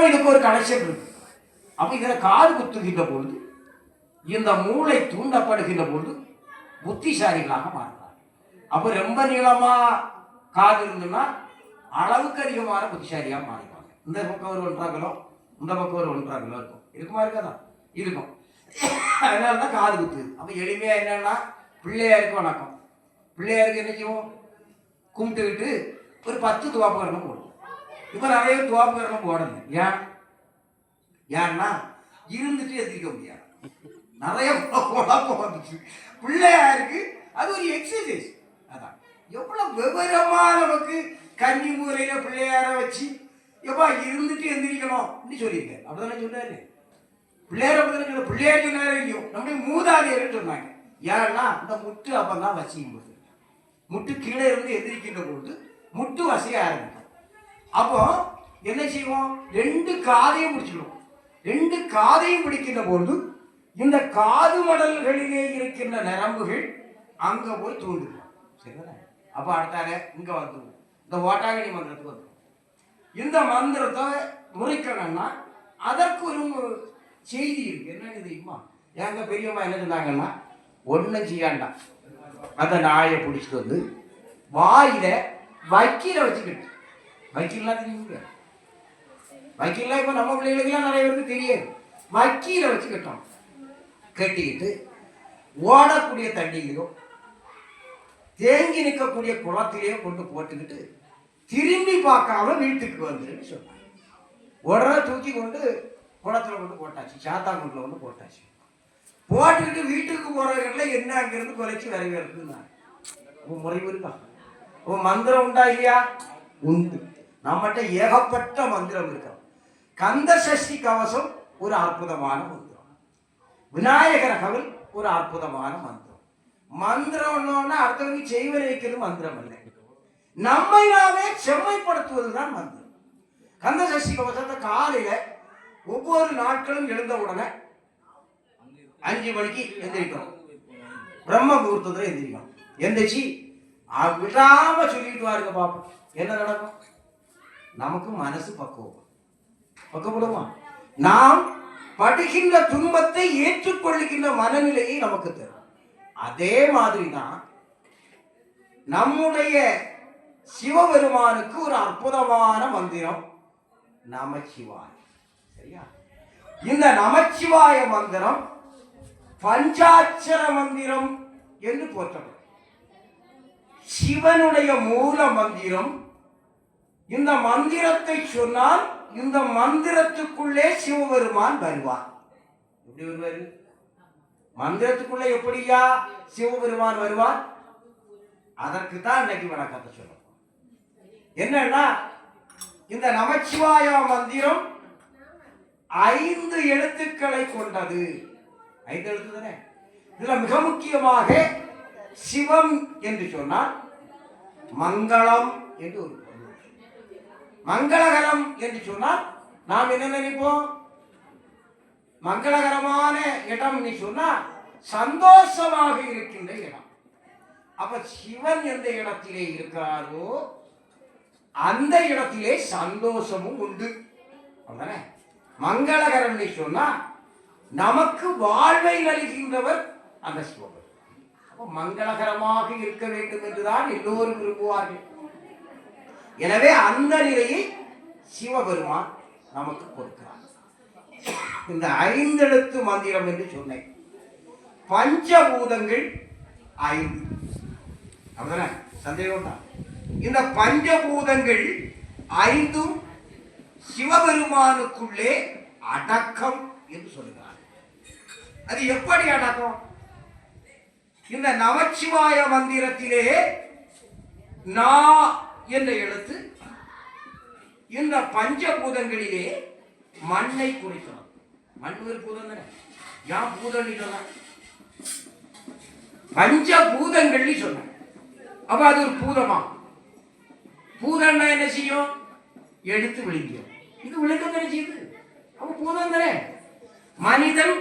இதுக்கு ஒரு கனெக்ஷன் இருக்கு. அப்ப இதுல காது குத்துகின்ற பொழுது இந்த மூளை தூண்டப்படுகின்ற பொழுது புத்திசாலிகளாக மாறுறாங்க. அப்ப ரொம்ப நீளமா காது இருந்ததுன்னா அளவுக்கு அதிகமான புத்திசாலியா மாறிடுவாங்க. இந்த பக்கம் ஒரு 1.5 கிலோ, இந்த பக்கம் ஒரு 1.5 கிலோ இருக்கும். இருக்குமா இருக்காதா? இருக்கும். அதனாலதான் காது குத்துது. அப்ப எளிமையா என்னன்னா பிள்ளையாருக்கு வணக்கம். பிள்ளையாருக்கு என்ன செய்வோம்? கும்பிட்டுக்கிட்டு ஒரு 10 துவாப்புகரணம் போடும். இப்ப நிறைய துவாப்புகரணம் போடணும். ஏன்னா இருந்துட்டு எதிர்க்க முடியாது. நிறைய குழப்பம் வந்துச்சு. பிள்ளையாருக்கு அது ஒரு எக்ஸசைஸ். அதான் எவ்வளவு விவரமா நமக்கு கன்னி முறையில பிள்ளையார வச்சு எப்பா இருந்துட்டு எந்திரிக்கணும் சொல்லியிருக்காரு. அப்படிதானே சொன்னாரு. பிள்ளையார அப்படிதானே சொல்ல. பிள்ளையார் சொன்னாரு இல்லையோ, நம்முடைய மூதாதையர் சொன்னாங்க. ஏன்னா இந்த முட்டு அப்பதான் வசிக்கும் போது, முட்டு கீழே இருந்து எந்திரிக்கின்ற பொழுது முட்டு வசைய ஆரம்பிக்கும். அப்போ என்ன செய்வோம்? 2 காதையும் பிடிச்சிடுவோம். 2 காதையும் பிடிக்கின்ற பொழுது இந்த காது மடல்களிலே இருக்கின்ற நரம்புகள் அங்க போய் தூண்டுவோம். சரிதானே? அப்ப அடுத்தார இங்க வந்துடும். இந்த ஓட்டாங்கடி மந்திரத்துக்கு வந்துடும். இந்த மந்திரத்தை முறைக்கணும்னா அதற்கு ஒரு செய்தி இருக்கு. என்னன்னு தெரியுமா? எங்க பெரியம்மா என்ன சொன்னாங்கன்னா, ஒன்னும் செய்யாண்டா அந்த நாயை பிடிச்சிட்டு வந்து வாயில வக்கீல வச்சுக்கிட்டு, வக்கீல்லாம் தெரியுங்க, வக்கீல்லாம் இப்ப நம்ம பிள்ளைகளுக்கெல்லாம் நிறைய பேருக்கு தெரியாது. வக்கீல வச்சுக்கிட்டோம், கட்டிக்கிட்டு ஓடக்கூடிய தண்ணியிலையோ தேங்கி நிற்கக்கூடிய குளத்திலேயோ கொண்டு போட்டுக்கிட்டு திரும்பி பார்க்காம வீட்டுக்கு வந்துருன்னு சொன்னாங்க. உடனே தூக்கி கொண்டு குளத்துல கொண்டு போட்டாச்சு, சாத்தாங்குண்டில் கொண்டு போட்டாச்சு. போட்டுக்கிட்டு வீட்டுக்கு போறவர்கள என்ன அங்கிருந்து குறைச்சி வரவேற்குன்னா முறைவு இருக்கா? மந்திரம் உண்டா இல்லையா? உண்டு. நம்மகிட்ட ஏகப்பட்ட மந்திரம் இருக்கா. கந்த சஷ்டி கவசம் ஒரு அற்புதமான மந்திரம். விநாயகர் கவல் ஒரு அற்புதமான மந்திரம். மந்திரம்னா அடுத்தவங்க செய்வதை வைக்கிறது மந்திரம் இல்லை, நம்மை நாமே செம்மைப்படுத்துவதுதான் மந்திரம். கந்த சஷ்டி கவசத்தை காலையில ஒவ்வொரு நாட்களும் எழுந்த உடனே 5 மணிக்கு எந்திரிக்கணும். பிரம்ம முகூர்த்தத்துல எந்திரிக்கணும். எந்திரிச்சு விடாம சொல்லிட்டு வாருங்க பாப்போம். என்ன நடக்கும்? நமக்கு மனசு பக்குவப்படுமா? நாம் படுகின்ற துன்பத்தை ஏற்றுக்கொள்ளுகின்ற மனநிலையை நமக்கு தரும். அதே மாதிரிதான் நம்முடைய சிவபெருமானுக்கு ஒரு அற்புதமான மந்திரம் நமச்சிவாய. சரியா? இந்த நமச்சிவாய மந்திரம் பஞ்சாட்சர மந்திரம் என்று போற்றப்படும். சிவனுடைய மூல மந்திரம். இந்த மந்திரத்தை சொன்னால் இந்த மந்திரத்துக்குள்ளே சிவபெருமான் வருவார். எப்படி வருவார்? மந்திரத்துக்குள்ள எப்படியா சிவபெருமான் வருவார்? அதற்கு தான் இன்னைக்கு விளக்கத்தை சொல்லணும். என்னன்னா இந்த நமச்சிவாய மந்திரம் 5 எழுத்துக்களை கொண்டது. 5 எழுத்து தானே. இதுல மிக முக்கியமாக சிவம் என்று சொன்னால் மங்களம் என்று ஒரு பொருள். மங்களகரம் என்று சொன்னால் நாம் என்ன நினைப்போம்? மங்களகரமான இடம் சொன்னா சந்தோஷமாக இருக்கின்ற இடம். அப்ப சிவன் எந்த இடத்திலே இருக்கிறாரோ அந்த இடத்திலே சந்தோஷமும் உண்டு. மங்களகரம் சொன்னா நமக்கு வாழ்வை நல்கின்றவர் அந்த சிவபெருமான். அப்ப மங்களகரமாக இருக்க வேண்டும் என்றுதான் எல்லோரும் விரும்புவார்கள். எனவே அந்த நிலையை சிவபெருமான் நமக்கு கொடுக்கிறார். இந்த 5 எழுத்து மந்திரம் என்று சொன்னேன். பஞ்சபூதங்கள் 5. அப்படிதானே? சந்தேகம் தான். இந்த பஞ்சபூதங்கள் 5ம் சிவபெருமானுக்குள்ளே அடக்கம் என்று சொல்லுகிறார். அது எப்படி அடக்கம்? இந்த நமச்சிவாய மந்திரத்திலே நா என்ற எழுத்து இந்த பஞ்சபூதங்களிலே மண்ணை குறிக்கலாம். மண் ஒரு பூதம் தானே. யான் பூதம் சொன்ன பஞ்சபூதங்கள் சொன்ன. அப்ப அது ஒரு பூதமா? பூதம்னா என்ன செய்யும்? எடுத்து விழுங்கியும். இது விழுக்கம் தானே செய்யுது. அப்ப பூதம் தானே. மனிதன்